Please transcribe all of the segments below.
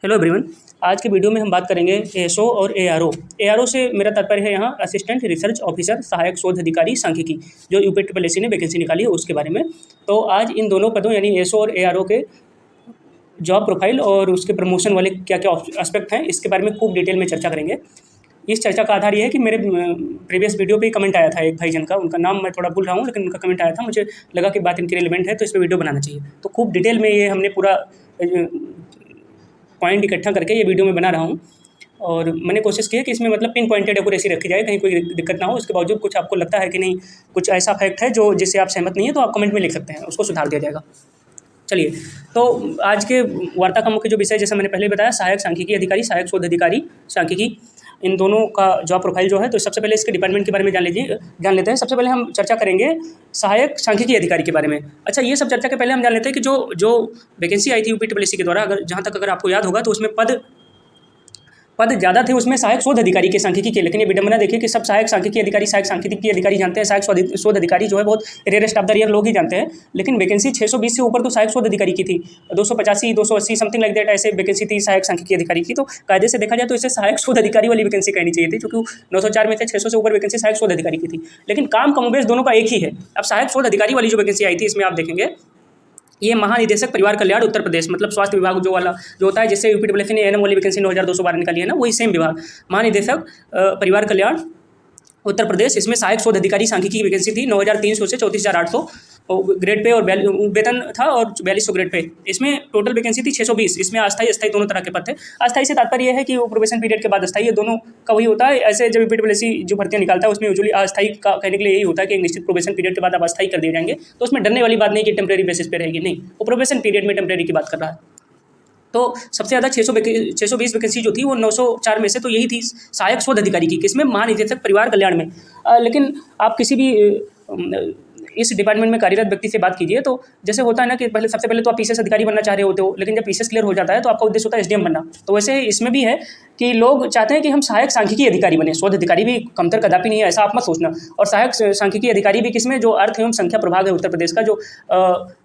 Hello everyone. आज के video में हम बात करेंगे एएसओ और एआरओ। एआरओ से मेरा तात्पर्य है यहाँ असिस्टेंट रिसर्च ऑफिसर, सहायक शोध अधिकारी सांख्यिकी, जो यूपीट्रिपलएससी ने वैकेंसी निकाली है उसके बारे में। तो आज इन दोनों पदों यानी एएसओ और एआरओ के जॉब प्रोफाइल और उसके प्रमोशन वाले क्या क्या एस्पेक्ट हैं इसके बारे में खूब डिटेल में चर्चा करेंगे। इस चर्चा का आधार ये है कि मेरे प्रीवियस वीडियो पे कमेंट आया था एक भाईजन का, उनका नाम मैं थोड़ा भूल रहा हूँ लेकिन उनका कमेंट आया था, मुझे लगा कि बात इनकी रिलेवेंट है तो इस पर वीडियो बनाना चाहिए। तो खूब डिटेल में ये हमने पूरा पॉइंट इकट्ठा करके ये वीडियो में बना रहा हूँ और मैंने कोशिश की है कि इसमें मतलब पिन पॉइंटेड एक्यूरेसी रखी जाए, कहीं कोई दिक्कत ना हो। इसके बावजूद कुछ आपको लगता है कि नहीं कुछ ऐसा फैक्ट है जो जिससे आप सहमत नहीं है तो आप कमेंट में लिख सकते हैं, उसको सुधार दिया जाएगा। चलिए, तो आज के वार्ता का मुख्य जो विषय जैसा मैंने पहले बताया, सहायक सांख्यिकी अधिकारी, सहायक शोध अधिकारी सांख्यिकी, इन दोनों का जॉब प्रोफाइल जो है। तो सबसे पहले इसके डिपार्टमेंट के बारे में जान लेते हैं। सबसे पहले हम चर्चा करेंगे सहायक सांख्यिकी अधिकारी के बारे में। अच्छा, ये सब चर्चा के पहले हम जान लेते हैं कि जो वैकेंसी आई थी यूपीट्रिपलएससी के द्वारा, जहाँ तक अगर आपको याद होगा तो उसमें पद ज़्यादा थे उसमें सहायक शोध अधिकारी के सांख्यिकी के। लेकिन ये विडंबना देखिए कि सब सहायक सांख्यिकी अधिकारी, सहायक सांख्यिकी अधिकारी जानते हैं, सहायक शोध अधिकारी जो है बहुत रेयरेस्ट ऑफ द रेयर लोग ही जानते हैं। लेकिन वैकेंसी 620 से ऊपर तो सहायक शोध अधिकारी की थी, 285 280 समथिंग लाइक दैट ऐसे वैकेंसी थी सहायक सांख्यिकी अधिकारी की। तो कायदे से देखा जाए तो इसे सहायक शोध अधिकारी वाली वैकेंसी कहनी चाहिए थी, क्योंकि 904 में से 600 से ऊपर वैकेंसी सहायक शोध अधिकारी की थी। लेकिन काम कमोबेश दोनों का एक ही है। अब सहायक शोध अधिकारी वाली जो वैकेंसी आई थी इसमें आप देखेंगे ये महानिदेशक परिवार कल्याण उत्तर प्रदेश, मतलब स्वास्थ्य विभाग जो होता है, जिससे यूपीट्रिपलएससी ने एनएम वाली वैकेंसी 9212 निकाली है ना, वही सेम विभाग, महानिदेशक परिवार कल्याण उत्तर प्रदेश। इसमें सहायक शोध अधिकारी सांख्यिकी की वैकेंसी थी 9300 से 34800 ग्रेड पे और वेतन था और 4200 ग्रेड पे। इसमें टोटल वैकेंसी थी 620। इसमें अस्थायी अस्थायी दोनों तरह के पद थे। अस्थायी से तात्पर्य यह है कि वो प्रोबेशन पीरियड के बाद अस्थायी, ये दोनों का वही होता है। ऐसे जब यूपीट्रिपलएससी जो भर्तियां निकालता है उसमें यूजुअली अस्थायी का कहने के लिए यही होता है कि एक निश्चित प्रोबेशन पीरियड के बाद आप अस्थायी कर दिए जाएंगे। तो उसमें डरने वाली बात नहीं कि टेम्प्रेरी बेसिस पे रहेगी, नहीं, वो प्रोबेशन पीरियड में टेम्प्रेरी की बात कर रहा है। तो सबसे ज़्यादा 620 वैकेंसी जो थी वो 904 में से तो यही थी सहायक शोध अधिकारी की, किसमें, महानिदेशक परिवार कल्याण में। लेकिन आप किसी भी इस डिपार्टमेंट में कार्यरत व्यक्ति से बात कीजिए तो जैसे होता है ना कि सबसे पहले तो आप पीसीएस अधिकारी बनना चाह रहे होते हो, लेकिन जब पीसीएस क्लियर हो जाता है तो आपका उद्देश्य होता है एसडीएम बनना। तो वैसे इसमें भी है कि लोग चाहते हैं कि हम सहायक सांख्यिकी अधिकारी बने। शोध अधिकारी भी कमतर कदापि नहीं है, ऐसा आप मत सोचना। और सहायक सांख्यिकी अधिकारी भी किसमें, जो अर्थ एवं संख्या प्रभाग है उत्तर प्रदेश का, जो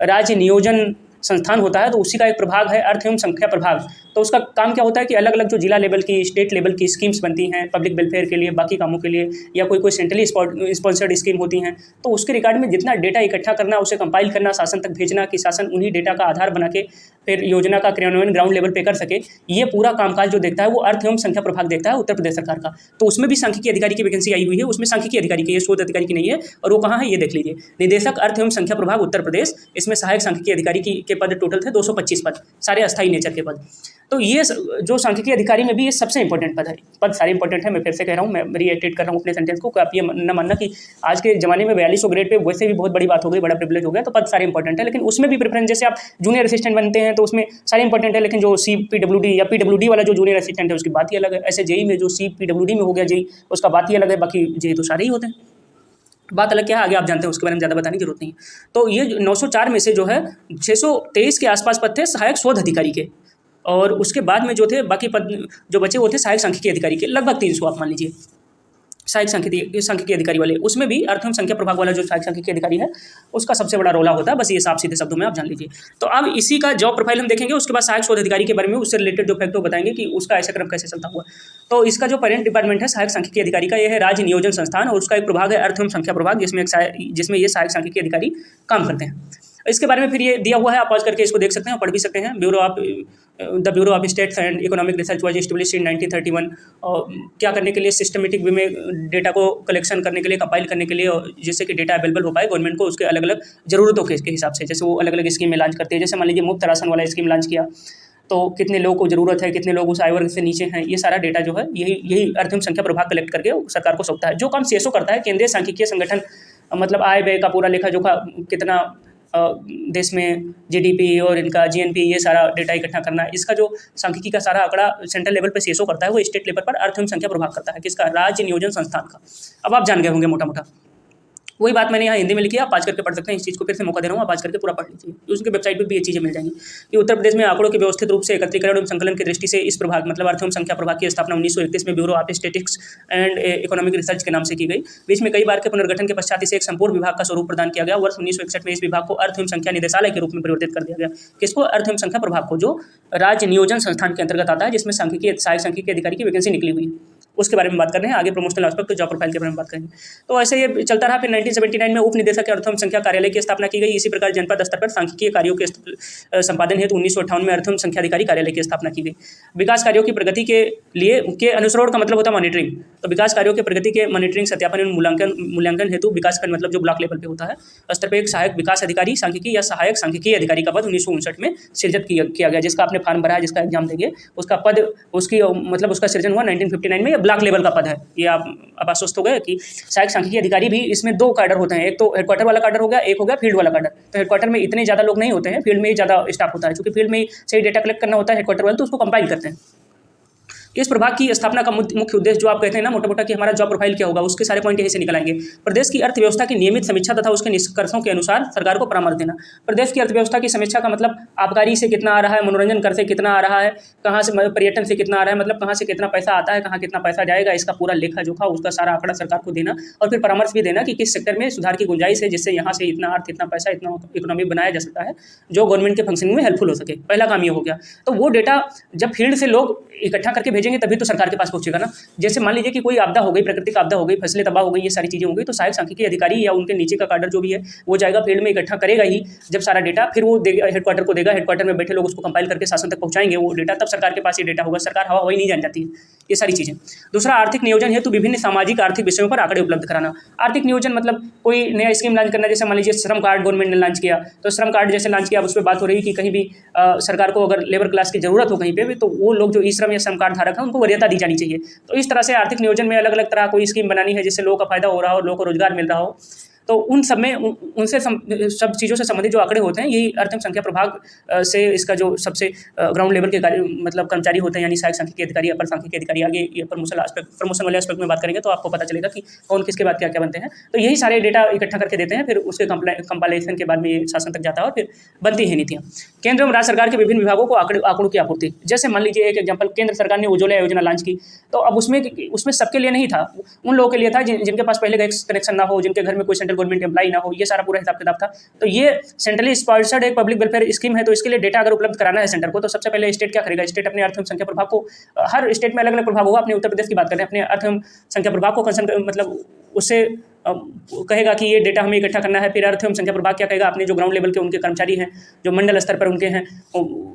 राज्य नियोजन संस्थान होता है तो उसी का एक प्रभाग है अर्थ एवं संख्या प्रभाग। तो उसका काम क्या होता है कि अलग अलग जो जिला लेवल की, स्टेट लेवल की स्कीम्स बनती हैं पब्लिक वेलफेयर के लिए, बाकी कामों के लिए, या कोई सेंट्रली स्पॉन्सर्ड स्कीम होती हैं, तो उसके रिगार्ड में जितना डेटा इकट्ठा करना, उसे कंपाइल करना, शासन तक भेजना कि शासन उन्हीं डेटा का आधार बना के फिर योजना का क्रियान्वयन ग्राउंड लेवल पे कर सके, ये पूरा कामकाज जो देखता है वो अर्थ एवं संख्या प्रभाग देखता है उत्तर प्रदेश सरकार का। तो उसमें भी सांख्यिकी अधिकारी की वैकेंसी आई हुई है, उसमें सांख्यिकी अधिकारी की, ये शोध अधिकारी की नहीं है। और वो कहाँ है ये देख लीजिए, निदेशक अर्थ एवं संख्या प्रभाग उत्तर प्रदेश। इसमें सहायक सांख्यिकी अधिकारी के पद टोटल थे 225 पद, सारे अस्थायी नेचर के पद। तो ये जो सांख्यिकी अधिकारी में भी ये सबसे इंपॉर्टेंट पद है। पद सारे इंपॉर्टेंट है, मैं फिर से कह रहा हूँ, मैं रिएटेट कर रहा हूँ अपने सेंटेंस को, आप ये न मानना कि आज के जमाने में 4200 ग्रेड पे वैसे भी बहुत बड़ी बात हो गई, बड़ा प्रिविलेज हो गया। तो पद सारे इंपॉर्टेंट है, लेकिन उसमें भी प्रेफरेंस, जैसे आप जूनियर असिस्टेंट बनते हैं तो उसमें सारे इंपॉर्टेंट है, लेकिन जो CPWD या PWD वाला जो जूनियर असिस्टेंट है उसकी बात ही अलग है। ऐसे जेई में जो CPWD में हो गया जेई, उसका बात ही अलग है, बाकी जेई तो सारे ही होते हैं। बात अलग क्या है आगे आप जानते हैं, उसके बारे में ज़्यादा बताने की जरूरत नहीं है। तो ये 904 में से जो है 623 के आसपास पद थे सहायक शोध अधिकारी के, और उसके बाद में जो थे बाकी पद जो बचे वो थे सहायक सांख्यिकी अधिकारी के, लगभग 300 आप मान लीजिए सहायक सांख्यिकी अधिकारी वाले। उसमें भी अर्थ एवं संख्या प्रभाग वाला जो सहायक सांख्यिकी अधिकारी है उसका सबसे बड़ा रोला होता है, बस ये साफ सीधे शब्दों में आप जान लीजिए। तो अब इसी का जॉब प्रोफाइल हम देखेंगे, उसके बाद सहायक शोध अधिकारी के बारे में उससे रिलेटेड जो फैक्ट बताएंगे कि उसका ऐसा क्रम कैसे चलता हुआ। तो इसका जो पेरेंट डिपार्टमेंट है सहायक सांख्यिकी अधिकारी का, यह है राज्य नियोजन संस्थान, और उसका एक प्रभाग है अर्थ एवं संख्या प्रभाग, जिसमें ये सहायक सांख्यिकी अधिकारी काम करते हैं। इसके बारे में फिर ये दिया हुआ है, आप पॉज करके इसको देख सकते हैं, पढ़ भी सकते हैं। The bureau of states and economic research was established in 1931। और क्या करने के लिए, सिस्टमेटिक वे में डेटा को कलेक्शन करने के लिए, कंपाइल करने के लिए, जिससे कि डेटा अवेलेबल हो पाए गवर्नमेंट को उसके अलग अलग ज़रूरतों के हिसाब से। जैसे वो अलग अलग स्कीमें लॉन्च करती है, जैसे मान लीजिए मुफ्त राशन वाला स्कीम लॉन्च किया तो कितने लोगों को ज़रूरत है, कितने लोग उस आय वर्ग से नीचे हैं, ये सारा डेटा जो है यही अर्थ एवं संख्या प्रभाग कलेक्ट करके सरकार को सौंपता है। जो काम सीएसओ करता है, केंद्रीय सांख्यिकीय संगठन, मतलब आय व्यय का पूरा लेखा जोखा, कितना देश में जीडीपी और इनका जीएनपी, ये सारा डेटा इकट्ठा करना, इसका जो सांख्यिकी का सारा आंकड़ा सेंट्रल लेवल पे सीएसओ करता है, वो स्टेट लेवल पर अर्थ एवं संख्या प्रभाग करता है, किसका, राज्य नियोजन संस्थान का। अब आप जान गए होंगे मोटा मोटा वही बात मैंने यहाँ हिंदी में लिखी है, आप पाँच करके पढ़ सकते हैं। इस चीज़ को फिर से मौका दे रहा हूँ, आप पाँच करके पूरा पढ़ लीजिए। उसकी वेबसाइट पर भी ये चीज़ें मिल जाएंगी कि उत्तर प्रदेश में आंकड़ों के व्यवस्थित रूप से एकत्रीकरण एवं संकलन की दृष्टि से इस प्रभाग मतलब अर्थ एवं संख्या प्रभाग की स्थापना 1931 में bureau of statistics and economic research के नाम से की गई। बीच में कई बार के पुनर्गठन के पश्चात इसे एक संपूर्ण विभाग का स्वरूप प्रदान किया गया। वर्ष 1961 में इस विभाग को अर्थ एवं संख्या निदेशालय के रूप में परिवर्तित कर दिया गया। किसको? अर्थ एवं संख्या प्रभाग को, जो राज्य नियोजन संस्थान के अंतर्गत आता है, जिसमें सांख्यिकी सहायक सांख्यिकी अधिकारी की वैकेंसी निकली हुई है। उसके बारे में बात कर रहे हैं। आगे प्रमोशनल एस्पेक्ट जॉब प्रोफाइल के बारे में बात करेंगे। तो ऐसे ये चलता रहा। फिर 1979 में उप निदेशक अर्थ एवं संख्या कार्यालय की स्थापना की गई। इसी प्रकार जनपद स्तर पर सांख्यिकीय कार्यों के संपादन हेतु 1958 में अर्थ एवं संख्या अधिकारी कार्यालय की स्थापना की गई। विकास कार्यों की प्रगति के लिए के अनुश्रवण का मतलब होता है मॉनिटरिंग। तो विकास कार्यों की प्रगति के मॉनिटरिंग, सत्यापन एवं मूल्यांकन हेतु विकास का मतलब जो ब्लॉक लेवल पे होता है स्तर पर एक सहायक विकास अधिकारी सांख्यिकी या सहायक सांख्यिकीय अधिकारी का पद 1959 में सृजित किया गया। जिसका आपने फॉर्म भरा है, जिसका एग्जाम देंगे, उसका पद उसकी मतलब उसका सृजन हुआ 1959 में। ब्लॉक लेवल का पद है। ये आप आश्वस्त हो गए कि सहायक सांख्यिकी अधिकारी भी इसमें दो कैडर होते हैं। एक तो हेडक्वार्टर वाला कैडर हो गया, एक हो गया फील्ड वाला कैडर। तो हेडक्वार्टर में इतने ज़्यादा लोग नहीं होते हैं, फील्ड में ही ज़्यादा स्टाफ होता है। क्योंकि फील्ड में से डेटा कलेक्ट करना होता है हेडक्वार्टर वाले, तो उसको कंपाइल करते हैं। इस प्रभाग की स्थापना का मुख्य उद्देश्य जो आप कहते हैं ना मोटा मोटा कि हमारा जॉब प्रोफाइल क्या होगा, उसके सारे पॉइंट यहीं से निकल आएंगे। प्रदेश की अर्थव्यवस्था की नियमित समीक्षा तथा उसके निष्कर्षों के अनुसार सरकार को परामर्श देना। प्रदेश की अर्थव्यवस्था की समीक्षा का मतलब आबकारी से कितना आ रहा है, मनोरंजन कर से कितना आ रहा है, कहाँ से पर्यटन से कितना आ रहा है, मतलब कहाँ से कितना पैसा आता है, कहाँ कितना पैसा जाएगा, इसका पूरा लेखा जोखा, उसका सारा आंकड़ा सरकार को देना। और फिर परामर्श भी देना कि किस सेक्टर में सुधार की गुंजाइश है, जिससे यहाँ से इतना अर्थ, इतना पैसा, इतना इकोनॉमी बनाया जा सकता है जो गवर्नमेंट के फंक्शनिंग में हेल्पफुल हो सके। पहला काम ये हो गया। तो वो डेटा जब फील्ड से लोग इकट्ठा करके भेजेंगे तभी तो सरकार के पास पहुंचेगा ना। जैसे मान लीजिए कि कोई आपदा हो गई, प्राकृतिक आपदा हो गई, फसलें तबाह हो गई, ये सारी चीज़ें हो गई, तो सहायक सांख्यिकी अधिकारी या उनके नीचे का कैडर जो भी है वो जाएगा फील्ड में, इकट्ठा करेगा ही जब सारा डेटा, फिर वो देगा हेडक्वार्टर को देगा। हेडक्वार्टर में बैठे लोग उसको कंपाइल करके शासन तक पहुंचाएंगे वो डेटा, तब सरकार के पास ये डेटा होगा। सरकार हवा हवाई नहीं जान जाती है ये सारी चीज़ें। दूसरा, आर्थिक नियोजन हेतु विभिन्न सामाजिक आर्थिक विषयों पर आंकड़े उपलब्ध कराना। आर्थिक नियोजन मतलब कोई नया स्कीम लॉन्च करना। जैसे मान लीजिए श्रम कार्ड गवर्नमेंट ने लॉन्च किया, तो श्रम कार्ड जैसे लॉन्च किया, उस पर बात हो रही कि कहीं भी सरकार को अगर लेबर क्लास की जरूरत हो कहीं पे भी, तो वो लोग जो ई श्रम या श्रम कार्ड धारक हैं उनको वरीयता दी जानी चाहिए। तो इस तरह से आर्थिक नियोजन में अलग अलग तरह कोई स्कीम बनानी है जिससे लोगों का फायदा हो रहा हो, लोगों को रोजगार मिल रहा हो। तो उन सब में उनसे सब चीज़ों से संबंधित जो आंकड़े होते हैं, यही अर्थ एवं संख्या प्रभाग से इसका जो सबसे ग्राउंड लेवल के मतलब कर्मचारी होते हैं, यानी सहायक सांख्यिकी अधिकारी, अपर सांख्यिकी अधिकारी। आगे ये प्रमोशन वाले एस्पेक्ट में बात करेंगे तो आपको पता चलेगा कि कौन किसके बाद क्या क्या बनते हैं। तो यही सारे डेटा इकट्ठा करके देते हैं, फिर उसके कंपाइलेशन के बाद में ये शासन तक जाता है और फिर बनती है नीतियाँ। केंद्र एवं राज्य सरकार के विभिन्न विभागों को आंकड़ों की आपूर्ति। जैसे मान लीजिए एक एग्जाम्पल, केंद्र सरकार ने उज्ज्वला योजना लॉन्च की, तो अब उसमें सबके लिए नहीं था, उन लोगों के लिए था जिनके पास पहले गैस कनेक्शन ना हो, जिनके घर में कोई सेंट्रल गवर्नमेंट एम्प्लॉय ना हो, ये सारा पूरा हिसाब किताब था। तो ये सेंट्रली स्पॉन्सर्ड एक पब्लिक वेलफेयर स्कीम है। तो इसके लिए डेटा अगर उपलब्ध कराना है सेंटर को, तो सबसे पहले स्टेट क्या करेगा, स्टेट अपने अर्थ एवं संख्या प्रभाग को, हर स्टेट में अलग अलग प्रभाग होगा। अपने उत्तर प्रदेश की बात करें, अपने अर्थ एवं संख्या प्रभाग को कंसर्न मतलब उससे कहेगा कि ये डेटा हमें इकट्ठा करना है। फिर अर्थ एवं संख्या प्रभाग क्या कहेगा, अपने जो ग्राउंड लेवल के उनके कर्मचारी हैं, जो मंडल स्तर पर उनके हैं,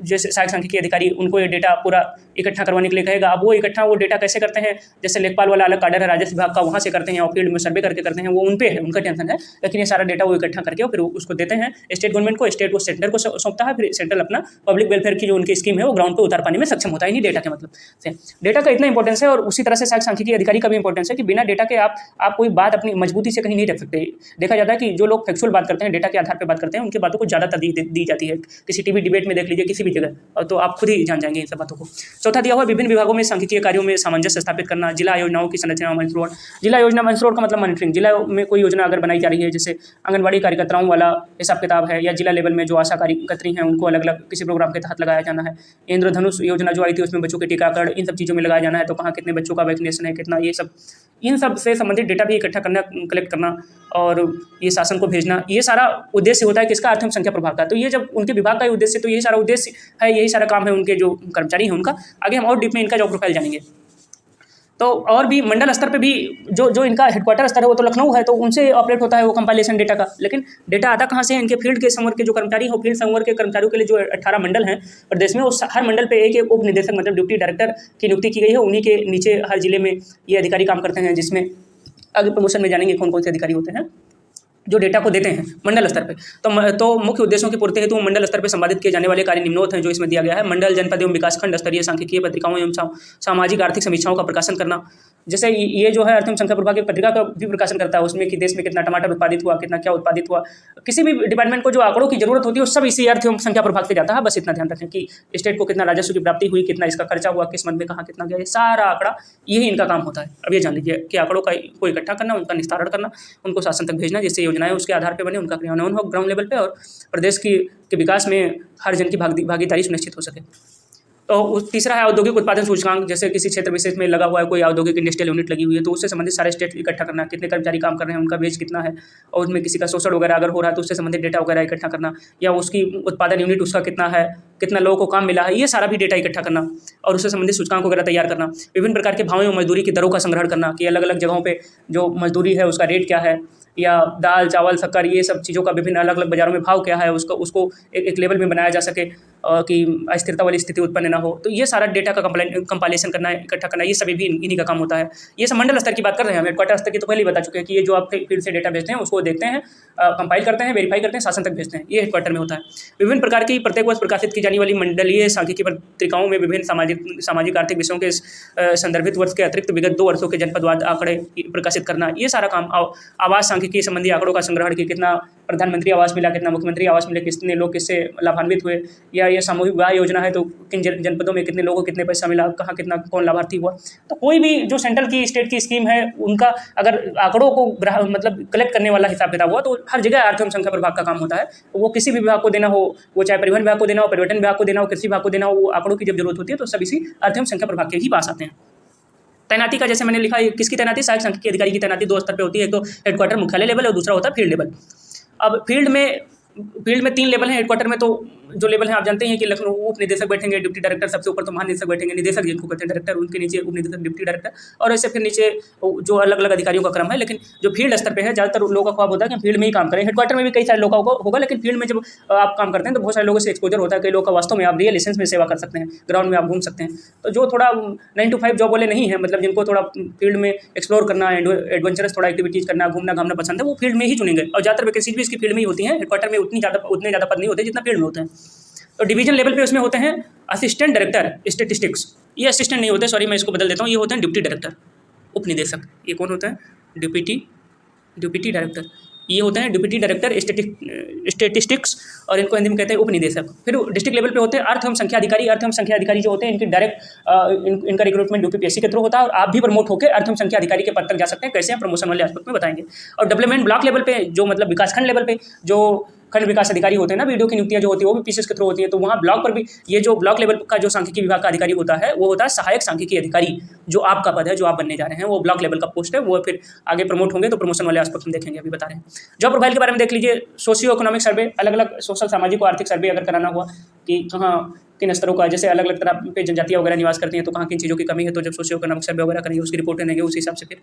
जैसे सहायक सांख्यिकी अधिकारी, उनको ये डेटा पूरा इकट्ठा करवाने के लिए कहेगा। अब वो डेटा कैसे करते हैं, जैसे लेखपाल वाला अलग कैडर है राजस्व विभाग का, वहाँ से करते हैं और फील्ड में सर्वे करके करते हैं, वो उन पे है, उनका टेंशन है। लेकिन ये सारा डेटा वो इकट्ठा करके और फिर उसको देते हैं स्टेट गवर्नमेंट को, स्टेट को सेंटर को सौंपता है। फिर सेंट्रल अपना पब्लिक वेलफेयर की जो उनकी स्कीम है वो ग्राउंड पर उतार पाने में सक्षम होता है। इन्हीं डेटा के मतलब से डेटा का इतना इंपॉर्टेंस है। और उसी तरह से सहायक सांख्यिकी अधिकारी का भी इंपॉर्टेंस है कि बिना डेटा के आप कोई बात अपनी मजबूती से कहीं नहीं रख सकते। देखा जाता है कि जो लोग फैक्चुअल बात करते हैं, डेटा के आधार पर बात करते हैं, उनकी बातों को ज़्यादा तरजीह दी जाती है। किसी टीवी डिबेट में देख लीजिए, किसी भी जगह, तो आप खुद ही जान जाएंगे इन सब बातों को। चौथा दिया हुआ विभिन्न विभागों में सांख्यिकीय कार्यों में सामंजस्य स्थापित करना। जिला योजनाओं की संरचना मंचरोड। जिला योजना मंचरोड का मतलब मॉनिटरिंग। जिला में कोई योजना अगर बनाई जा रही है, जैसे आंगनबाड़ी कार्यकर्ताओं वाला हिसाब किताब है, या जिला लेवल में जो आशा कार्यकर्त्री हैं उनको अलग अलग किसी प्रोग्राम के तहत लगाया जाना है। इंद्रधनुष योजना जो आई थी उसमें बच्चों के टीकाकरण, इन सब चीज़ों में लगाया जाना है। तो कहाँ कितने बच्चों का वैक्सीनेशन है, कितना, ये सब, इन सब से संबंधित डेटा भी इकट्ठा करना, कलेक्ट करना और ये शासन को भेजना। ये सारा उद्देश्य होता है किसका, अर्थ एवं संख्या प्रभाग का। तो ये जब उनके विभाग का ही उद्देश्य, तो यही सारा उद्देश्य है, यही सारा काम है उनके जो कर्मचारी हैं उनका। आगे हम और डीप में इनका जॉब प्रोफाइल जानेंगे। तो और भी मंडल स्तर पे भी जो इनका हेडक्वार्टर स्तर है वो तो लखनऊ है, तो उनसे ऑपरेट होता है वो कंपाइलेशन डेटा का। लेकिन डेटा आता कहाँ से है, इनके फील्ड के संवर्ग के जो कर्मचारी हो, फील्ड संवर्ग के कर्मचारियों के लिए जो 18 मंडल हैं प्रदेश में, उस हर मंडल पे एक उप निदेशक मतलब ड्यूटी डायरेक्टर की नियुक्ति की गई है। उन्हीं के नीचे हर जिले में ये अधिकारी काम करते हैं, जिसमें आगे प्रमोशन में जानेंगे कौन कौन से अधिकारी होते हैं। जो डेटा को देते हैं मंडल स्तर पे। तो मुख्य उद्देश्यों की पूर्ति हेतु मंडल स्तर पे संपादित किए जाने वाले कार्य निम्नोक्त हैं जो इसमें दिया गया है। मंडल, जनपद एवं विकासखंड स्तरीय सांख्यिकीय पत्रिकाओं एवं सामाजिक आर्थिक समीक्षाओं का प्रकाशन करना। जैसे ये जो है अर्थ एवं संख्या प्रभाग की पत्रिका का भी प्रकाशन करता है, उसमें कि देश में कितना टमाटर उत्पादित हुआ, कितना क्या उत्पादित हुआ। किसी भी डिपार्टमेंट को जो आंकड़ों की जरूरत होती है वो सब इसी अर्थ एवं संख्या प्रभाग से जाता है। बस इतना ध्यान रखें कि स्टेट को कितना राजस्व की प्राप्ति हुई, कितना इसका खर्चा हुआ, किस मंथ में कहाँ कितना गया, ये सारा आंकड़ा यही इनका काम होता है। अब ये जान लीजिए कि आंकड़ों को इकट्ठा करना, उनका निस्तारण करना, उनको शासन तक भेजना, जिससे योजनाएं उसके आधार पर बने, उनका क्रियान्वयन हो ग्राउंड लेवल पे और प्रदेश के विकास में हर जन की भागीदारी सुनिश्चित हो सके। तो तीसरा है औद्योगिक उत्पादन सूचकांक। जैसे किसी क्षेत्र विशेष में लगा हुआ है, कोई औद्योगिक इंडस्ट्रियल यूनिट लगी हुई है, तो उससे संबंधित सारे स्टेट इकट्ठा करना, कितने कर्मचारी काम कर रहे हैं, उनका वेज कितना है, और उसमें किसी का शोषण वगैरह अगर हो रहा है तो उससे संबंधित डेटा वगैरह इकट्ठा करना, या उसकी उत्पादन यूनिट उसका कितना है, कितना लोगों को काम मिला है, ये सारा भी डेटा इकट्ठा करना और उससे संबंधित सूचकांक वगैरह तैयार करना। विभिन्न प्रकार के भावों एवं मजदूरी की दरों का संग्रहण करना कि अलग अलग जगहों पे जो मजदूरी है उसका रेट क्या है, या दाल, चावल, शक्कर, ये सब चीज़ों का विभिन्न अलग अलग बाज़ारों में भाव क्या है, उसको एक लेवल में बनाया जा सके कि अस्थिरता वाली स्थिति उत्पन्न ना हो। तो ये सारा डेटा का कंपाइलेशन करना, इकट्ठा करना, ये सभी भी इन्हीं का काम होता है। ये सब मंडल स्तर की बात कर रहे हैं हम। हेडक्वार्टर स्तर की तो पहले ही बता चुके हैं कि ये जो आप फील्ड से डेटा भेजते हैं उसको देखते हैं, कंपाइल करते हैं, वेरीफाई करते हैं, शासन तक भेजते हैं, ये हेडक्वार्टर में होता है। विभिन्न प्रकार की प्रत्येक वर्ष प्रकाशित की जाने वाली मंडलीय सांख्यिकी पत्रिकाओं में विभिन्न सामाजिक आर्थिक विषयों के संदर्भित वर्ष के अतिरिक्त विगत 2 वर्षों के जनपदवार आंकड़े प्रकाशित करना, ये सारा काम। आवास सांख्यिकी संबंधी आंकड़ों का संग्रहण कि कितना प्रधानमंत्री आवास मिला, कितना मुख्यमंत्री आवास मिले, कितने लोग किससे लाभान्वित हुए, या ये सामूहिक विवाह योजना है तो किन जनपदों में कितने लोगों को कितने पैसा मिला, कहाँ कितना कौन लाभार्थी हुआ। तो कोई भी जो सेंट्रल की स्टेट की स्कीम है उनका अगर आंकड़ों को मतलब कलेक्ट करने वाला हिसाब किताब हुआ तो हर जगह अर्थ एवं संख्या प्रभाग का काम होता है। वो किसी भी विभाग को देना हो, वो चाहे परिवहन विभाग को देना हो, पर्यटन विभाग को देना हो, कृषि विभाग को देना हो, वो आंकड़ों की जब जरूरत होती है तो सब इसी अर्थ एवं संख्या प्रभाग के ही पास आते हैं। तैनाती का जैसे मैंने लिखा है, किसकी तैनाती, सहायक सांख्यिकी अधिकारी की तैनाती 2 स्तर पे होती है। एक तो हेडक्वार्टर मुख्यालय लेवल और दूसरा होता है फील्ड लेवल। अब फील्ड में 3 लेवल हैं। हेडक्वार्टर में तो जो लेवल है आप जानते हैं कि लखनऊ उप निदेशक बैठेंगे, डिप्टी डायरेक्टर, सबसे ऊपर तो महानिदेशक बैठेंगे, निदेशक जिनको कहते हैं डायरेक्टर, उनके नीचे उप निदेशक, डिप्टी डायरेक्टर, और ऐसे फिर नीचे जो अलग अलग अधिकारियों का क्रम है। लेकिन जो फील्ड स्तर पे है, ज़्यादातर लोगों का ख्वाब होता है कि फील्ड में ही काम करें। हेडक्वार्टर में भी कई सारे लोगों को होगा, लेकिन फील्ड में जब आप काम करते हैं तो बहुत सारे लोगों से एक्सपोजर होता है। कई लोगों का वास्तव में आप रियल एसेंस में सेवा कर सकते हैं, ग्राउंड में आप घूम सकते हैं। तो जो थोड़ा 9 to 5 जॉब वाले नहीं है, मतलब जिनको थोड़ा फील्ड में एक्सप्लोर करना, एडवेंचरस थोड़ा एक्टिविटीज़ करना, घूमना घामना पसंद है, वो फील्ड में ही चुनेंगे। और ज़्यादातर वैकेंसीज भी इसकी फील्ड में ही होती हैं। हेडक्वार्टर में उतने ज़्यादा पद नहीं होते जितना फील्ड में होते हैं। तो डिवीजन लेवल पे उसमें होते हैं असिस्टेंट डायरेक्टर स्टैटिस्टिक्स। ये असिस्टेंट नहीं होते, सॉरी मैं इसको बदल देता हूँ, ये होते हैं डिप्टी डायरेक्टर, उप निदेशक। ये कौन होता है? Deputy director. ये होते हैं डिप्टी डायरेक्टर स्टैटिस्टिक्स, और इनको हिंदी में कहते हैं उप निदेशक। फिर डिस्ट्रिक्ट लेवल पे होते हैं अर्थ एवं संख्या अधिकारी। अर्थ एवं संख्या अधिकारी जो होते हैं इनकी डायरेक्ट इनका रिक्रूटमेंट यूपीपीएससी के थ्रू होता है, और आप भी प्रमोट होकर अर्थ एवं संख्या अधिकारी के पद तक जा सकते हैं। कैसे हैं प्रमोशन वाले एस्पेक्ट में बताएंगे। और डेवलपमेंट ब्लॉक लेवल पे जो मतलब विकासखंड लेवल पे जो खंड विकास अधिकारी होते हैं ना, वीडियो की नियुक्तियां जो होती है वो भी पीसीएस के थ्रू होती है। तो वहाँ ब्लॉक पर भी ये जो ब्लॉक लेवल का जो सांख्यिकी विभाग का अधिकारी होता है वो होता है सहायक सांख्यिकी अधिकारी। जो आपका पद है, जो आप बनने जा रहे हैं, वो ब्लॉक लेवल का पोस्ट है। वो फिर आगे प्रमोट होंगे तो प्रमोशन वाले एस्पेक्ट हम देखेंगे, अभी बता रहे हैं। जॉब प्रोफाइल के बारे में देख लीजिए। सोशियो इकोनॉमिक सर्वे, अलग अलग सोशल सामाजिक और आर्थिक सर्वे अगर कराना हुआ कि कहाँ किन स्तरों का, जैसे अलग अलग तरह पे जनजातियाँ वगैरह निवास करती हैं तो कहाँ किन चीज़ों की कमी है, तो जब सोशियो इकोनॉमिक सर्वे वगैरह करेंगे उसकी रिपोर्टें देंगे, उस हिसाब से फिर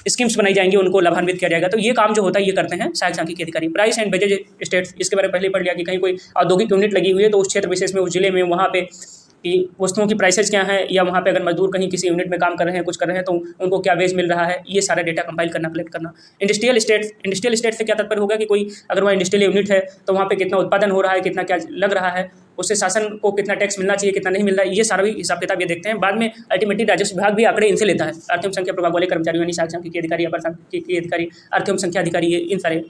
स्कीम्स बनाई जाएंगी, उनको लाभान्वित किया जाएगा। तो ये काम जो होता है ये करते हैं सहायक सांख्यिकी अधिकारी। प्राइस एंड वेजेज स्टेट्स, इसके बारे में पहले पढ़ लिया कि कहीं कोई औद्योगिक यूनिट लगी हुई है तो उस क्षेत्र विशेष में, उस जिले में, वहाँ पे कि वस्तुओं की प्राइसेज क्या है, या वहाँ पे अगर मजदूर कहीं किसी यूनिट में काम कर रहे हैं, कुछ कर रहे हैं तो उनको क्या वेज मिल रहा है, ये सारा डेटा कंपाइल करना, कलेक्ट करना। इंडस्ट्रियल स्टेट से क्या तात्पर्य होगा कि कोई अगर वहाँ इंडस्ट्रियल यूनिट है तो वहाँ पे कितना उत्पादन हो रहा है, कितना क्या लग रहा है, उससे शासन को कितना टैक्स मिलना चाहिए, कितना नहीं मिल रहा है, ये सारा भी हिसाब किताब ये देखते हैं। बाद में अल्टीमेटली राजस्व विभाग भी आंकड़े इनसे लेता है। अर्थ एवं संख्या प्रभाग वाले कर्मचारियों यानी सहायक सांख्यिकी अधिकारी, अपर सांख्यिकी अधिकारी, अर्थ एवं संख्या अधिकारी, ये इन सारे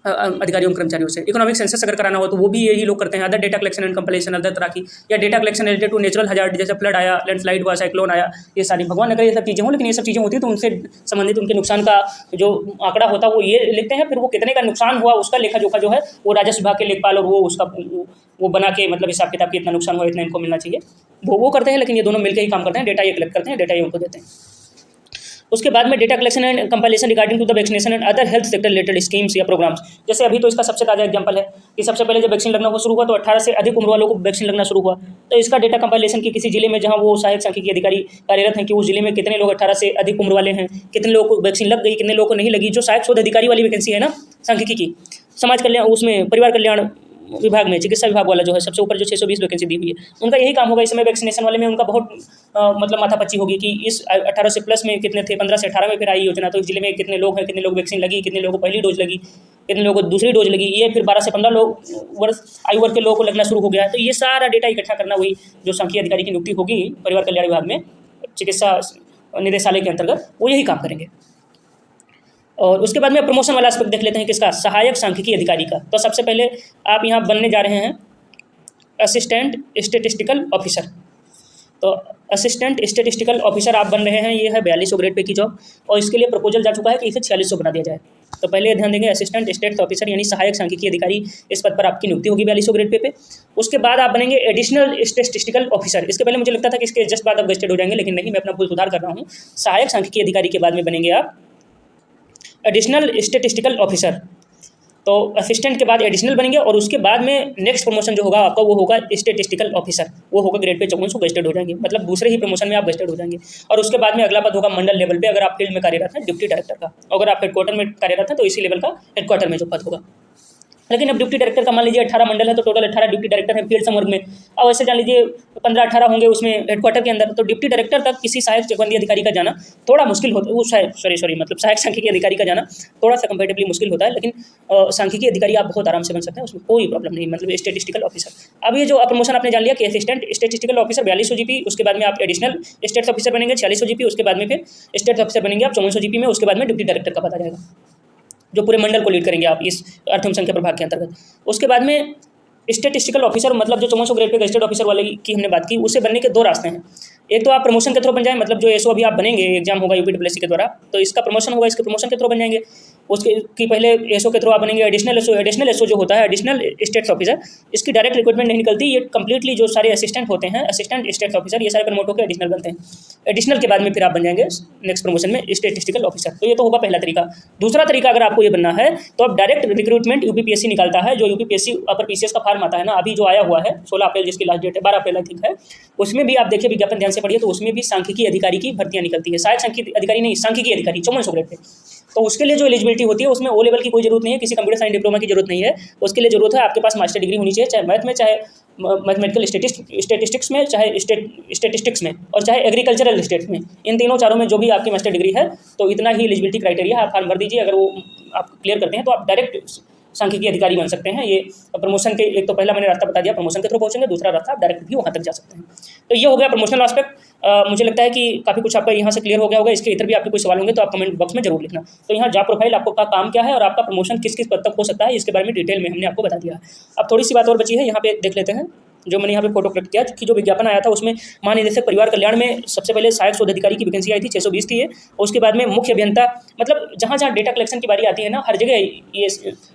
अधिकारियों कर्मचारियों से। इकोनॉमिक सेंसस अगर कराना हो तो वो भी यही लोग करते हैं। Other data collection and compilation other तरह की, या data collection related to natural hazard, जैसे फ्लड आया, लैंडस्लाइड हुआ, साइक्लोन आया, ये सारी, भगवान न करे ये सब चीज़ें हों, लेकिन ये सब चीज़ें होती है तो उनसे संबंधित उनके नुकसान का जो आंकड़ा होता है वो ये लिखते हैं। फिर वो कितने का नुकसान हुआ उसका लेखा जोखा जो है वो राजस्व विभाग के लेखपाल और वो उसका वो बना के मतलब हिसाब किताब की इतना नुकसान हुआ, इतना इनको मिलना चाहिए, वो करते हैं। लेकिन ये दोनों मिलकर ही काम करते हैं, डेटा ये कलेक्ट करते हैं, डेटा ये उनको देते हैं। उसके बाद में data collection and compilation regarding to the vaccination and other health sector related schemes या प्रोग्राम्स। जैसे अभी तो इसका सबसे ताज़ा एग्जांपल है कि सबसे पहले जब वैक्सीन लगना शुरू हुआ तो 18 से अधिक उम्र वालों को वैक्सीन लगना शुरू हुआ। तो इसका डेटा कंपाइलेशन की किसी जिले में जहां वो सहायक सांख्यिकी अधिकारी कार्यरत हैं कि उस जिले में कितने लोग 18 से अधिक उम्र वाले हैं, कितने लोगों को वैक्सीन लग गई, कितने लोगों को नहीं लगी। जो सहायक शोध अधिकारी वाली वैकेंसी है ना सांख्यिकी की, समाज कल्याण, उसमें परिवार कल्याण विभाग में चिकित्सा विभाग वाला जो है सबसे ऊपर जो 620 वैकेंसी दी हुई है, उनका यही काम होगा इस समय वैक्सीनेशन वाले में। उनका बहुत मतलब माथापच्ची होगी कि इस 18 से प्लस में कितने थे, 15 से 18 में फिर आई योजना, तो इस जिले में कितने लोग हैं, कितने लोग वैक्सीन लगी, कितने लोगों को पहली डोज लगी, कितने लोगों को दूसरी डोज लगी, ये फिर 12 से 15 वर्ष आयु वर्ग के लोगों को लगना शुरू हो गया है। तो ये सारा डेटा इकट्ठा करना वही जो सांख्यिकी अधिकारी की नियुक्ति होगी परिवार कल्याण विभाग में चिकित्सा निदेशालय के अंतर्गत, वो यही काम करेंगे। और उसके बाद में प्रमोशन वाला एस्पेक्ट देख लेते हैं किसका, सहायक सांख्यिकी अधिकारी का। तो सबसे पहले आप यहाँ बनने जा रहे हैं असिस्टेंट स्टैटिस्टिकल ऑफिसर। तो असिस्टेंट स्टैटिस्टिकल ऑफिसर आप बन रहे हैं, ये है 4200 ग्रेड पे की जॉब, और इसके लिए प्रपोजल जा चुका है कि इसे 4600 बना दिया जाए। तो पहले ध्यान देंगे असिस्टेंट स्टैट ऑफिसर यानी सहायक सांख्यिकी अधिकारी, इस पद पर आपकी नियुक्ति होगी 4200 ग्रेड पे। उसके बाद आप बनेंगे एडिशनल स्टैटिस्टिकल ऑफिसर। इसके पहले मुझे लगता था कि इसके जस्ट बाद आप गजेटेड हो जाएंगे, लेकिन नहीं, मैं अपना भूल सुधार कर रहा हूँ। सहायक सांख्यिकी अधिकारी के बाद में बनेंगे आप एडिशनल स्टैटिस्टिकल ऑफिसर। तो असिस्टेंट के बाद एडिशनल बनेंगे, और उसके बाद में नेक्स्ट प्रमोशन जो होगा आपका वो होगा स्टैटिस्टिकल ऑफिसर, वो होगा ग्रेड पे 5400 गजेटेड हो जाएंगे, मतलब दूसरे ही प्रमोशन में आप गजेटेड हो जाएंगे। और उसके बाद में अगला पद होगा मंडल लेवल पे, अगर आप फील्ड में कार्यरत हैं डिप्टी डायरेक्टर का, अगर आप हेडक्वार्टर में कार्यरत हैं तो इसी लेवल का हेडक्वार्टर में जो पद होगा। लेकिन अब डिप्टी डायरेक्टर का मान लीजिए 18 मंडल है, तो टोटल 18 डिप्टी डायरेक्टर हैं फील्ड संवर्ग में। अब ऐसे जान लीजिए 15-18 होंगे उसमें हेडक्वार्टर के अंदर, तो डिप्टी डायरेक्टर तक किसी सहायक चकबंदी अधिकारी का जाना थोड़ा मुश्किल होता है। वो सॉरी मतलब सहायक सांख्यिकी अधिकारी का जाना थोड़ा सा कंपेरेटिवली मुश्किल होता है, लेकिन सांख्यिकी अधिकारी आप बहुत आराम से बन सकते हैं, उसमें कोई प्रॉब्लम नहीं। मतलब स्टैटिस्टिकल ऑफिसर, अब ये जो प्रमोशन आपने जान लिया कि असिस्टेंट स्टैटिस्टिकल ऑफिसर 4200 जीपी, उसके बाद में आप एडिशनल स्टेट ऑफिसर बनेंगे 4600 जीपी, उसके बाद में फिर स्टेट ऑफिसर बनेंगे आप 5400 जीपी में, उसके बाद में डिप्टी डायरेक्टर का पद आ जाएगा, जो पूरे मंडल को लीड करेंगे आप इस अर्थ एवं संख्या प्रभाग के अंतर्गत। उसके बाद में स्टैटिस्टिकल ऑफिसर, मतलब जो 5400 ग्रेड पे गजेटेड ऑफिसर वाले की हमने बात की, उससे बनने के 2 रास्ते हैं। एक तो आप प्रमोशन के थ्रू बन जाए, मतलब जो एसओ अभी आप बनेंगे, एग्जाम होगा यूपीडब्ल्यूएससी के द्वारा, तो इसका प्रमोशन होगा, इसके प्रमोशन के थ्रू बन जाएंगे। उसके की पहले एसओ के थ्रू आप बनेंगे एडिशनल एसओ जो होता है एडिशनल स्टेट ऑफिसर, इसकी डायरेक्ट रिक्रूटमेंट नहीं निकलती, ये कंप्लीटली जो सारे असिस्टेंट होते हैं असिस्टेंट स्टेट ऑफिसर, ये सारे प्रमोट होकर एडिशनल बनते हैं। एडिशनल के बाद में फिर आप बन जाएंगे नेक्स्ट प्रमोशन में स्टैटिस्टिकल ऑफिसर। तो ये तो होगा पहला तरीका। दूसरा तरीका अगर आपको ये बनना है तो आप डायरेक्ट रिक्रूटमेंट यूपीपीएससी निकालता है, जो यूपीपीएससी अपर पीसीएस का फॉर्म आता है ना, अभी जो आया हुआ है 16 अप्रैल जिसकी लास्ट डेट है, 12 अप्रैल आई थिंक है, उसमें भी आप देखिए विज्ञापन ध्यान से पढ़िए, तो उसमें भी सांख्यिकी अधिकारी की भर्तियां निकलती है। सहायक सांख्यिकी अधिकारी नहीं, सांख्यिकी अधिकारी 5400 ग्रेड पे। तो उसके लिए जो एलिजिबिलिटी होती है उसमें ओ लेवल की कोई जरूरत नहीं है, किसी कंप्यूटर साइंस डिप्लोमा की जरूरत नहीं है। उसके लिए जरूरत है आपके पास मास्टर डिग्री होनी चाहिए, चाहे मैथ में, चाहे मैथमेटिकल स्टेटिस्टिक्स में, चाहे स्टेटिस्टिक्स में, और चाहे एग्रीकल्चरल स्टेट में। इन तीनों चारों में जो भी आपकी मास्टर डिग्री है, तो इतना ही एलिजिबिलिटी क्राइटेरिया आप फॉर्म भर दीजिए। अगर वो आप क्लियर करते हैं तो आप डायरेक्ट सांख्यिकी अधिकारी बन सकते हैं। ये प्रमोशन के एक तो पहला मैंने रास्ता बता दिया, प्रमोशन के थ्रू पहुंचेंगे, दूसरा रास्ता आप डायरेक्ट भी वहाँ तक जा सकते हैं। तो ये हो गया प्रमोशनल एस्पेक्ट। मुझे लगता है कि काफ़ी कुछ आपका यहाँ से क्लियर हो गया होगा। इसके इतर भी आपके कोई सवाल होंगे तो आप कमेंट बॉक्स में जरूर लिखना। तो यहाँ जॉब प्रोफाइल आपको का काम क्या है और आपका प्रमोशन किस किस पद तक हो सकता है, इसके बारे में डिटेल में हमने आपको बता दिया है। अब थोड़ी सी बात और बची है, यहाँ पे देख लेते हैं। जो मैंने यहाँ पे फोटो क्लिक किया कि जो विज्ञापन आया था उसमें महानिदेशक परिवार कल्याण में सबसे पहले सहायक शोध अधिकारी की वैकेंसी आई थी, 620 थी ये। और उसके बाद में मुख्य अभियंता, मतलब जहाँ जहाँ डेटा कलेक्शन की बारी आती है ना, हर जगह ये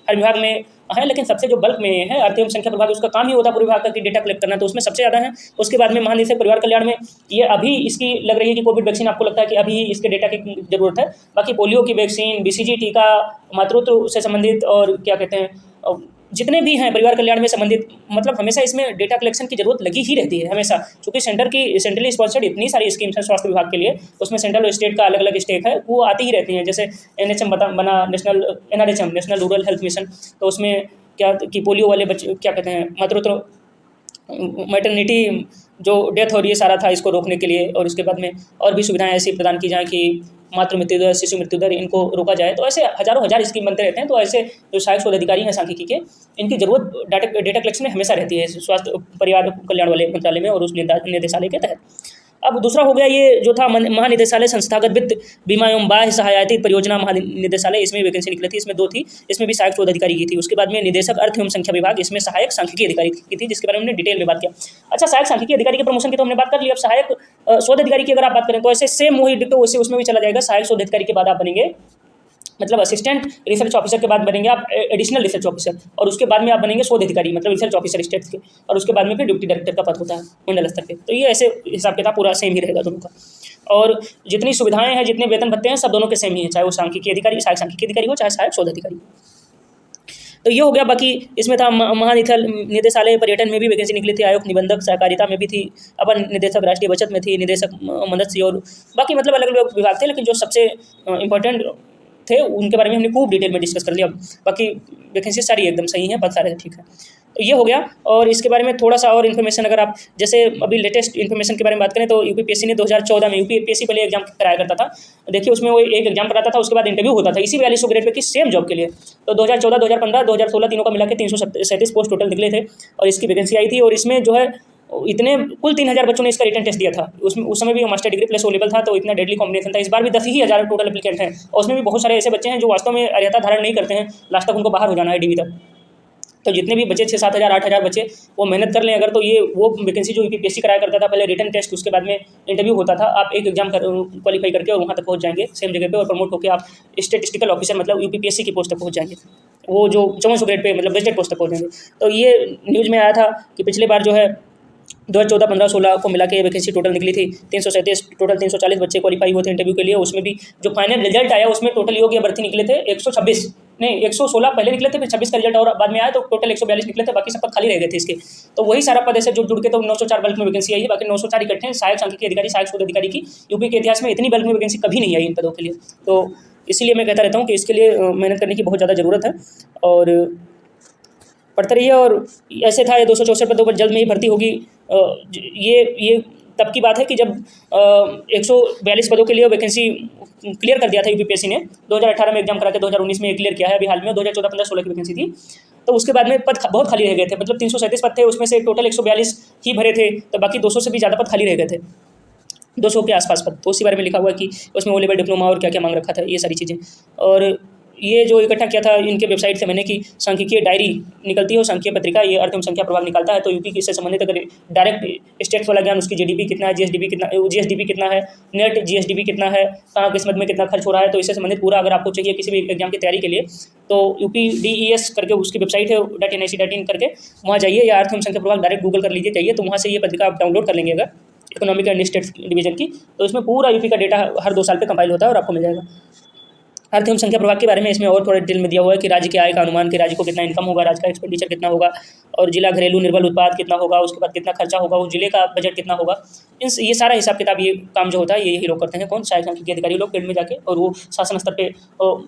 हर विभाग में है, लेकिन सबसे जो बल्क में है अर्थ एवं संख्या प्रभाग, उसका काम ही होता है पूरे विभाग का कि डेटा कलेक्ट करना, तो उसमें सबसे ज़्यादा है। उसके बाद में महानिदेशक परिवार कल्याण में ये अभी इसकी लग रही है कि कोविड वैक्सीन आपको लगता है कि अभी इसके डेटा की जरूरत है। बाकी पोलियो की वैक्सीन, बीसीजी टीका, मातृत्व से संबंधित और क्या कहते हैं जितने भी हैं परिवार कल्याण में संबंधित, मतलब हमेशा इसमें डेटा कलेक्शन की जरूरत लगी ही रहती है हमेशा, क्योंकि सेंट्रली स्पॉन्सर्ड इतनी सारी स्कीम्स हैं स्वास्थ्य विभाग के लिए, उसमें सेंट्रल और स्टेट का अलग अलग स्टेक है, वो आती ही रहती हैं। जैसे NHM बना नेशनल रूरल हेल्थ मिशन, तो उसमें क्या कि पोलियो वाले बच्चे क्या कहते हैं मातृत्व मैटरनिटी जो डेथ हो रही है सारा था, इसको रोकने के लिए, और उसके बाद में और भी सुविधाएं ऐसी प्रदान की जाएँ कि मातृ मृत्यु दर, शिशु मृत्यु दर, इनको रोका जाए। तो ऐसे हजारों हजार स्कीम बनते रहते हैं। तो ऐसे जो सहायक शोध अधिकारी हैं सांख्यिकी के, इनकी जरूरत डेटा कलेक्शन में हमेशा रहती है स्वास्थ्य परिवार कल्याण वाले मंत्रालय में और उस निदेशालय के तहत। अब दूसरा हो गया ये जो था महानिदेशालय संस्थागत वित्त बीमा एवं बाह्य सहायता परियोजना महानिदेशालय, इसमें वैकेंसी निकली थी, इसमें 2 थी, इसमें भी सहायक शोध अधिकारी की थी। उसके बाद में निदेशक अर्थ एवं संख्या विभाग, इसमें सहायक सांख्यिकी अधिकारी की थी, जिसके बारे में हमने डिटेल में बात किया। अच्छा, सहायक सांख्यिकी अधिकारी के प्रमोशन की तो हमने बात कर ली। अब सहायक शोध अधिकारी की अगर आप बात करें तो ऐसे सेम वही डिटो वैसे उसमें भी चला जाएगा। सहायक शोध अधिकारी के बाद आप बनेंगे, मतलब असिस्टेंट रिसर्च ऑफिसर के बाद बनेंगे आप एडिशनल रिसर्च ऑफिसर, और उसके बाद में आप बनेंगे शोध अधिकारी, मतलब रिसर्च ऑफिसर स्टेट के, और उसके बाद में फिर डिप्टी डायरेक्टर का पद होता है मंडल स्तर पे। तो ये ऐसे हिसाब किताब पूरा सेम ही रहेगा दोनों का, और जितनी सुविधाएं हैं, जितने वेतन भत्ते हैं, सब दोनों के सेम ही है, चाहे वो सांख्यिकी अधिकारी सहायक सांख्यिकी अधिकारी हो, चाहे सहायक शोध अधिकारी। तो ये हो गया। बाकी इसमें था महानिदेशालय पर्यटन में भी वैकेंसी निकली थी, आयोग निबंधक सहकारिता में भी थी, अपर निदेशक राष्ट्रीय बचत में थी, निदेशक मत्स्य, और बाकी मतलब अलग अलग विभाग थे, लेकिन जो सबसे इंपॉर्टेंट थे उनके बारे में हमने खूब डिटेल में डिस्कस कर लिया। बाकी वैकेंसी सारी एकदम सही है, पद सारे ठीक है। तो ये हो गया। और इसके बारे में थोड़ा सा और इन्फॉर्मेशन अगर आप जैसे अभी लेटेस्ट इन्फॉर्मेशन के बारे में बात करें तो यूपीपीएससी ने 2014 में यूपीपीएससी पहले एग्जाम कराया करता था। देखिए उसमें वो एक एग्जाम कराता था, उसके बाद इंटरव्यू होता था इसी 4200 ग्रेड पे की सेम जॉब के लिए। तो 2014, 2015, 2016 तीनों का मिला के 337 पोस्ट टोटल निकले थे और इसकी वैकेंसी आई थी। और इसमें जो है इतने कुल 3000 बच्चों ने इसका रिटर्न टेस्ट दिया था। उसमें उस समय भी master degree plus O level था, तो इतना डेडली कॉम्बिनेशन था। इस बार भी 10,000 टोटल एप्लीकेंट हैं और उसमें भी बहुत सारे ऐसे बच्चे हैं जो वास्तव में अर्हता धारण नहीं करते हैं, लास्ट तक उनको बाहर हो जाना है डीवी तक। तो जितने भी बच्चे 6-7 हज़ार 8 हज़ार बच्चे वो मेहनत कर लें अगर, तो ये वो वैकेंसी जो यूपीपीएससी कराया करता था, पहले रिटर्न टेस्ट उसके बाद में इंटरव्यू होता था। आप एक एग्जाम क्वालिफाई करके और वहाँ तक पहुँच जाएंगे सेम जगह पे और प्रमोट होकर आप स्टेटिस्टिकल ऑफिसर मतलब यूपीपीएससी की पोस्ट तक पहुँच जाएंगे, वो जो 5400 ग्रेड पे मतलब गेजेटेड पोस्ट तक पहुँच जाएंगे। तो ये न्यूज़ में आया था कि पिछले बार जो है 2014, 15, 16 को मिला के वैकेंसी टोटल निकली थी 337, टोटल 340 बच्चे क्वालिफाई हुए थे इंटरव्यू के लिए। उसमें भी जो फाइनल रिजल्ट आया उसमें टोटल योग्य भर्ती निकले थे 126, नहीं 116 पहले निकले थे, फिर 26 का रिजल्ट और बाद में आया तो टोटल 142 निकले थे, बाकी सब पद खाली रह गए थे इसके। तो वही सारा पद ऐसे जुड़ के तो 904 बल्क में वैकेंसी आई है, बाकी 904 इकट्ठे हैं। सहायक सांख्यिकी अधिकारी, सहायक शोध अधिकारी की यूपी के इतिहास में इतनी बल्क में वैकेंसी कभी नहीं आई इन पदों के लिए। तो इसीलिए मैं कहता रहता हूँ कि इसके लिए मेहनत करने की बहुत ज़्यादा ज़रूरत है और पढ़ते रहिए। और ऐसे था ये 264 पदों पर जल्द में ही भर्ती होगी। ये तब की बात है कि जब 142 पदों के लिए वैकेंसी क्लियर कर दिया था यूपीपीएससी ने। 2018 में एग्जाम करा के 2019 में क्लियर किया है अभी हाल में। 2014, 15, 16 की वैकेंसी थी, तो उसके बाद में पद बहुत खाली रह गए थे। मतलब 337 पद थे, उसमें से टोटल 142 ही भरे थे, तो बाकी 200 से भी ज़्यादा पद खाली रह गए थे, 200 के आसपास पद। तो उसी बारे में लिखा हुआ है कि उसमें ओ लेवल डिप्लोमा और क्या क्या मांग रखा था, ये सारी चीज़ें। और ये जो इकट्ठा किया था इनके वेबसाइट से मैंने कि सांख्यिकीय डायरी निकलती है और सांख्यिकीय पत्रिका, ये अर्थ एवं संख्या प्रभाग निकालता है। तो यूपी की इससे संबंधित अगर डायरेक्ट स्टेट्स वाला ज्ञान, उसकी जीडीपी कितना है, जीएसडीपी कितना है, नेट जीएसडीपी कितना है, कहाँ किस मद में कितना खर्च हो रहा है, तो इससे संबंधित पूरा अगर आपको चाहिए किसी भी एग्जाम की तैयारी के लिए तो UPDES करके उसकी वेबसाइट है .nic.in करके, वहाँ जाइए या अर्थ एवं संख्या प्रभाग डायरेक्ट गूगल कर लीजिए, चाहिए तो वहाँ से ये पत्रिका आप डाउनलोड कर लेंगे अगर इकोनॉमिक एंड स्टेट्स डिवीजन की। तो इसमें पूरा यूपी का डेटा हर 2 साल पे कंपाइल होता है और आपको मिल जाएगा। अर्थ एवं संख्या प्रभाग के बारे में इसमें और थोड़ा डिटेल में दिया हुआ है कि राज्य के आय का अनुमान, कि राज्य को कितना इनकम होगा, राज्य का एक्सपेंडिचर कितना होगा, और जिला घरेलू निर्बल उत्पाद कितना होगा, उसके बाद कितना खर्चा होगा, उस जिले का बजट कितना होगा। ये सारा हिसाब किताब, ये काम जो होता है यही लोग करते हैं। कौन? सहायक सांख्यिकी अधिकारी लोग फील्ड में जाके, और वो शासन स्तर पे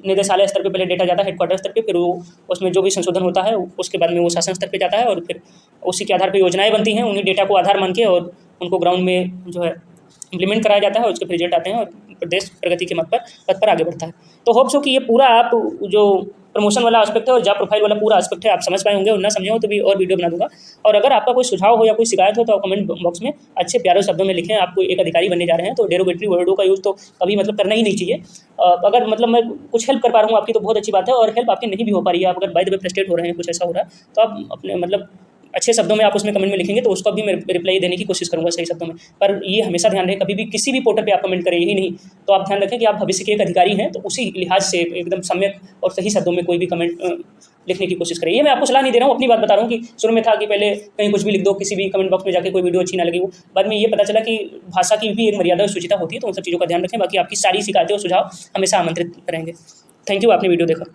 निदेशालय स्तर पे पहले डेटा जाता है, हेडक्वार्टर स्तर पे, फिर वो उसमें जो भी संशोधन होता है उसके बाद में वो शासन स्तर पे जाता है और फिर उसी के आधार पर योजनाएँ बनती हैं, उन्हीं डेटा को आधार मान के और उनको ग्राउंड में जो है इम्प्लीमेंट कराया जाता है और उसके फिर रिजल्ट आते हैं और प्रदेश प्रगति के पथ पर आगे बढ़ता है। तो होप्स हो कि ये पूरा आप जो प्रमोशन वाला एस्पेक्ट है और जॉब प्रोफाइल वाला पूरा एस्पेक्ट है आप समझ पाए होंगे, और ना समझे हो तो भी और वीडियो बना दूंगा। और अगर आपका कोई सुझाव हो या कोई शिकायत हो तो आप कमेंट बॉक्स में अच्छे प्यारे शब्दों में लिखें। आपको एक अधिकारी बनने जा रहे हैं तो डेरोगेटरी वर्डों का यूज़ तो कभी मतलब करना ही नहीं चाहिए। अगर मतलब मैं कुछ हेल्प कर पा रहा हूँ आपकी तो बहुत अच्छी बात है, और हेल्प आपकी नहीं भी हो पा रही है, आप अगर बाय द वे फ्रस्ट्रेट हो रहे हैं, कुछ ऐसा हो रहा है, तो आप अपने मतलब अच्छे शब्दों में आप उसमें कमेंट में लिखेंगे तो उसको भी मैं रिप्लाई देने की कोशिश करूंगा सही शब्दों में। पर ये हमेशा ध्यान रहे, कभी भी किसी भी पोर्टल पे आप कमेंट करें, यही नहीं तो आप ध्यान रखें कि आप भविष्य के एक अधिकारी हैं, तो उसी लिहाज से एकदम सम्यक और सही शब्दों में कोई भी कमेंट लिखने की कोशिश करें। ये मैं आपको सलाह नहीं दे रहा हूँ, अपनी बात बता रहा हूँ कि शुरू में था कि पहले कहीं कुछ भी लिख दो, किसी भी कमेंट बॉक्स में जाके कोई वीडियो अच्छी ना लगी हो, बाद में ये पता चला कि भाषा की भी एक मर्यादा और सूचिता होती है, तो उन सब चीज़ों का ध्यान रखें। बाकी आपकी सारी शिकायतें और सुझाव हमेशा आमंत्रित रहेंगे। थैंक यू, आपने वीडियो देखा।